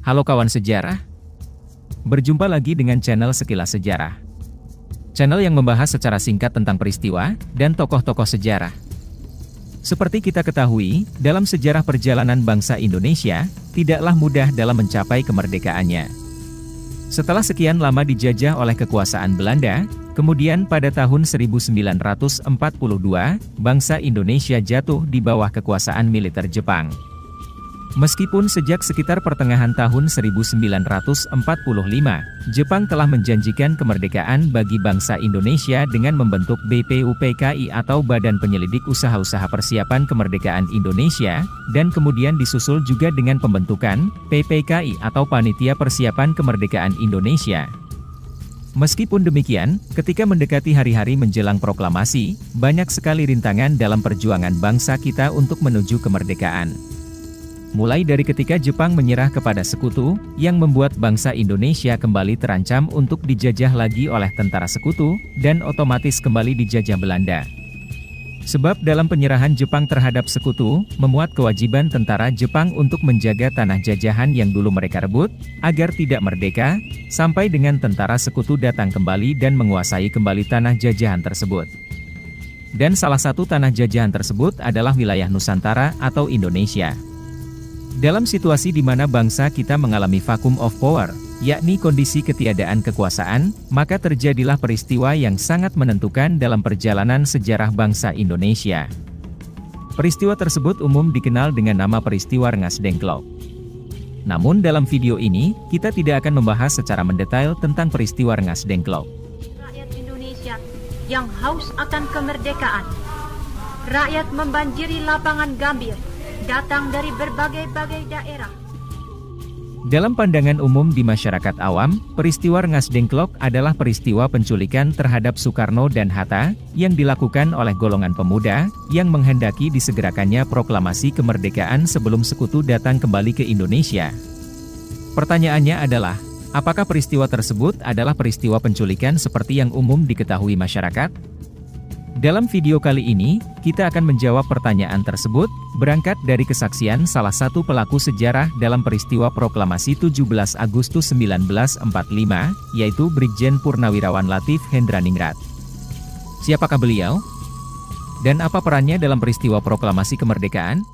Halo kawan sejarah, berjumpa lagi dengan channel Sekilas Sejarah. Channel yang membahas secara singkat tentang peristiwa dan tokoh-tokoh sejarah. Seperti kita ketahui, dalam sejarah perjalanan bangsa Indonesia, tidaklah mudah dalam mencapai kemerdekaannya. Setelah sekian lama dijajah oleh kekuasaan Belanda, kemudian pada tahun 1942, bangsa Indonesia jatuh di bawah kekuasaan militer Jepang. Meskipun sejak sekitar pertengahan tahun 1945, Jepang telah menjanjikan kemerdekaan bagi bangsa Indonesia dengan membentuk BPUPKI atau Badan Penyelidik Usaha-Usaha Persiapan Kemerdekaan Indonesia, dan kemudian disusul juga dengan pembentukan PPKI atau Panitia Persiapan Kemerdekaan Indonesia. Meskipun demikian, ketika mendekati hari-hari menjelang proklamasi, banyak sekali rintangan dalam perjuangan bangsa kita untuk menuju kemerdekaan. Mulai dari ketika Jepang menyerah kepada sekutu, yang membuat bangsa Indonesia kembali terancam untuk dijajah lagi oleh tentara sekutu, dan otomatis kembali dijajah Belanda. Sebab dalam penyerahan Jepang terhadap sekutu, memuat kewajiban tentara Jepang untuk menjaga tanah jajahan yang dulu mereka rebut, agar tidak merdeka, sampai dengan tentara sekutu datang kembali dan menguasai kembali tanah jajahan tersebut. Dan salah satu tanah jajahan tersebut adalah wilayah Nusantara atau Indonesia. Dalam situasi di mana bangsa kita mengalami vacuum of power, yakni kondisi ketiadaan kekuasaan, maka terjadilah peristiwa yang sangat menentukan dalam perjalanan sejarah bangsa Indonesia. Peristiwa tersebut umum dikenal dengan nama peristiwa Rengas Dengklok. Namun dalam video ini, kita tidak akan membahas secara mendetail tentang peristiwa Rengas Dengklok. Rakyat Indonesia yang haus akan kemerdekaan. Rakyat membanjiri lapangan Gambir, datang dari berbagai-bagai daerah. Dalam pandangan umum di masyarakat awam, peristiwa Rengas Dengklok adalah peristiwa penculikan terhadap Soekarno dan Hatta, yang dilakukan oleh golongan pemuda, yang menghendaki disegerakannya proklamasi kemerdekaan sebelum sekutu datang kembali ke Indonesia. Pertanyaannya adalah, apakah peristiwa tersebut adalah peristiwa penculikan seperti yang umum diketahui masyarakat? Dalam video kali ini, kita akan menjawab pertanyaan tersebut, berangkat dari kesaksian salah satu pelaku sejarah dalam peristiwa proklamasi 17 Agustus 1945, yaitu Brigjen Purnawirawan Latif Hendraningrat. Siapakah beliau? Dan apa perannya dalam peristiwa proklamasi kemerdekaan?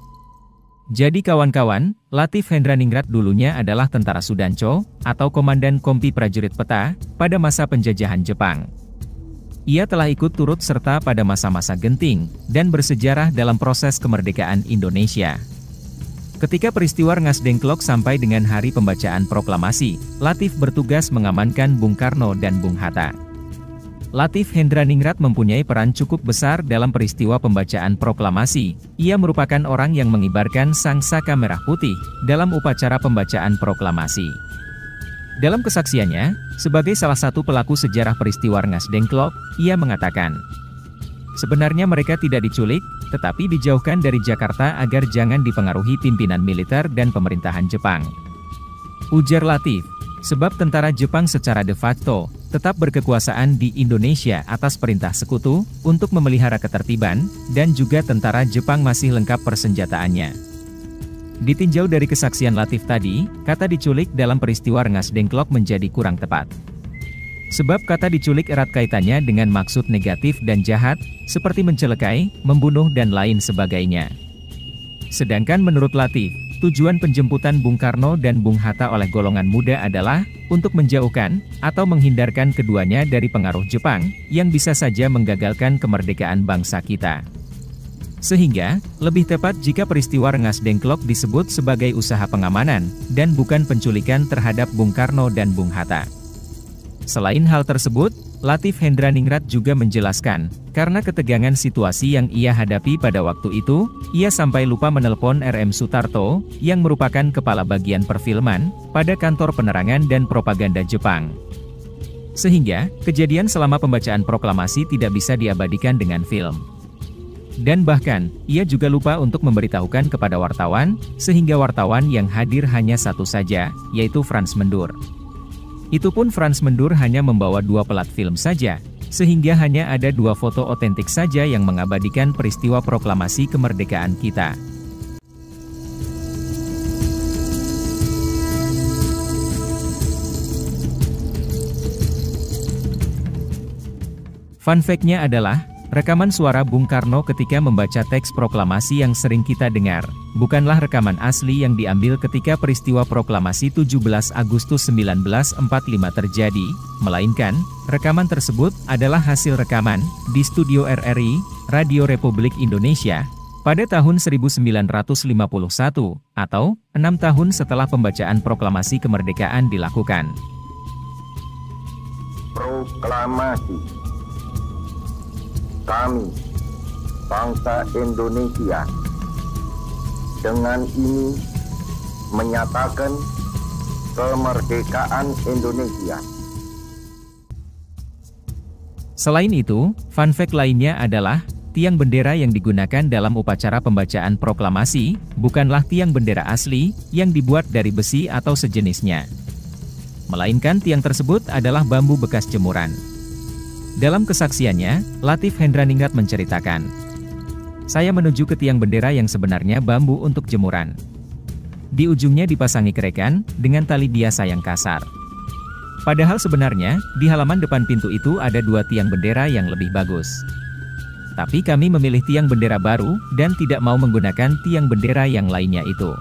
Jadi kawan-kawan, Latif Hendraningrat dulunya adalah tentara Sudanco, atau Komandan Kompi Prajurit Peta, pada masa penjajahan Jepang. Ia telah ikut turut serta pada masa-masa genting, dan bersejarah dalam proses kemerdekaan Indonesia. Ketika peristiwa Rengas Dengklok sampai dengan hari pembacaan proklamasi, Latif bertugas mengamankan Bung Karno dan Bung Hatta. Latif Hendraningrat mempunyai peran cukup besar dalam peristiwa pembacaan proklamasi. Ia merupakan orang yang mengibarkan sangsaka merah putih dalam upacara pembacaan proklamasi. Dalam kesaksiannya, sebagai salah satu pelaku sejarah peristiwa Rengas Dengklok, ia mengatakan, sebenarnya mereka tidak diculik, tetapi dijauhkan dari Jakarta agar jangan dipengaruhi pimpinan militer dan pemerintahan Jepang. Ujar Latif, sebab tentara Jepang secara de facto, tetap berkekuasaan di Indonesia atas perintah sekutu, untuk memelihara ketertiban, dan juga tentara Jepang masih lengkap persenjataannya. Ditinjau dari kesaksian Latif tadi, kata diculik dalam peristiwa Rengas Dengklok menjadi kurang tepat. Sebab kata diculik erat kaitannya dengan maksud negatif dan jahat, seperti mencelakai, membunuh dan lain sebagainya. Sedangkan menurut Latif, tujuan penjemputan Bung Karno dan Bung Hatta oleh golongan muda adalah untuk menjauhkan atau menghindarkan keduanya dari pengaruh Jepang, yang bisa saja menggagalkan kemerdekaan bangsa kita. Sehingga, lebih tepat jika peristiwa Rengas Dengklok disebut sebagai usaha pengamanan, dan bukan penculikan terhadap Bung Karno dan Bung Hatta. Selain hal tersebut, Latif Hendraningrat juga menjelaskan, karena ketegangan situasi yang ia hadapi pada waktu itu, ia sampai lupa menelpon RM Sutarto, yang merupakan kepala bagian perfilman, pada kantor penerangan dan propaganda Jepang. Sehingga, kejadian selama pembacaan proklamasi tidak bisa diabadikan dengan film. Dan bahkan, ia juga lupa untuk memberitahukan kepada wartawan, sehingga wartawan yang hadir hanya satu saja, yaitu Frans Mendur. Itu pun Frans Mendur hanya membawa 2 pelat film saja, sehingga hanya ada 2 foto otentik saja yang mengabadikan peristiwa proklamasi kemerdekaan kita. Fun fact-nya adalah, rekaman suara Bung Karno ketika membaca teks proklamasi yang sering kita dengar, bukanlah rekaman asli yang diambil ketika peristiwa proklamasi 17 Agustus 1945 terjadi, melainkan, rekaman tersebut adalah hasil rekaman di studio RRI, Radio Republik Indonesia, pada tahun 1951, atau 6 tahun setelah pembacaan proklamasi kemerdekaan dilakukan. Proklamasi. Kami, bangsa Indonesia, dengan ini menyatakan kemerdekaan Indonesia. Selain itu, fun fact lainnya adalah, tiang bendera yang digunakan dalam upacara pembacaan proklamasi, bukanlah tiang bendera asli, yang dibuat dari besi atau sejenisnya. Melainkan tiang tersebut adalah bambu bekas jemuran. Dalam kesaksiannya, Latif Hendraningrat menceritakan, "Saya menuju ke tiang bendera yang sebenarnya bambu untuk jemuran. Di ujungnya dipasangi kerekan, dengan tali biasa yang kasar. Padahal sebenarnya, di halaman depan pintu itu ada 2 tiang bendera yang lebih bagus. Tapi kami memilih tiang bendera baru, dan tidak mau menggunakan tiang bendera yang lainnya itu.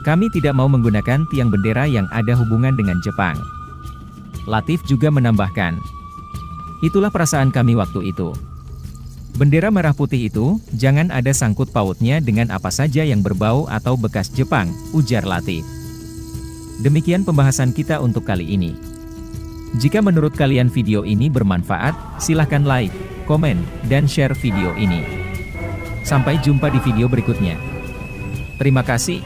Kami tidak mau menggunakan tiang bendera yang ada hubungan dengan Jepang." Latif juga menambahkan, "Itulah perasaan kami waktu itu. Bendera merah putih itu, jangan ada sangkut pautnya dengan apa saja yang berbau atau bekas Jepang," ujar Latif. Demikian pembahasan kita untuk kali ini. Jika menurut kalian video ini bermanfaat, silahkan like, komen, dan share video ini. Sampai jumpa di video berikutnya. Terima kasih.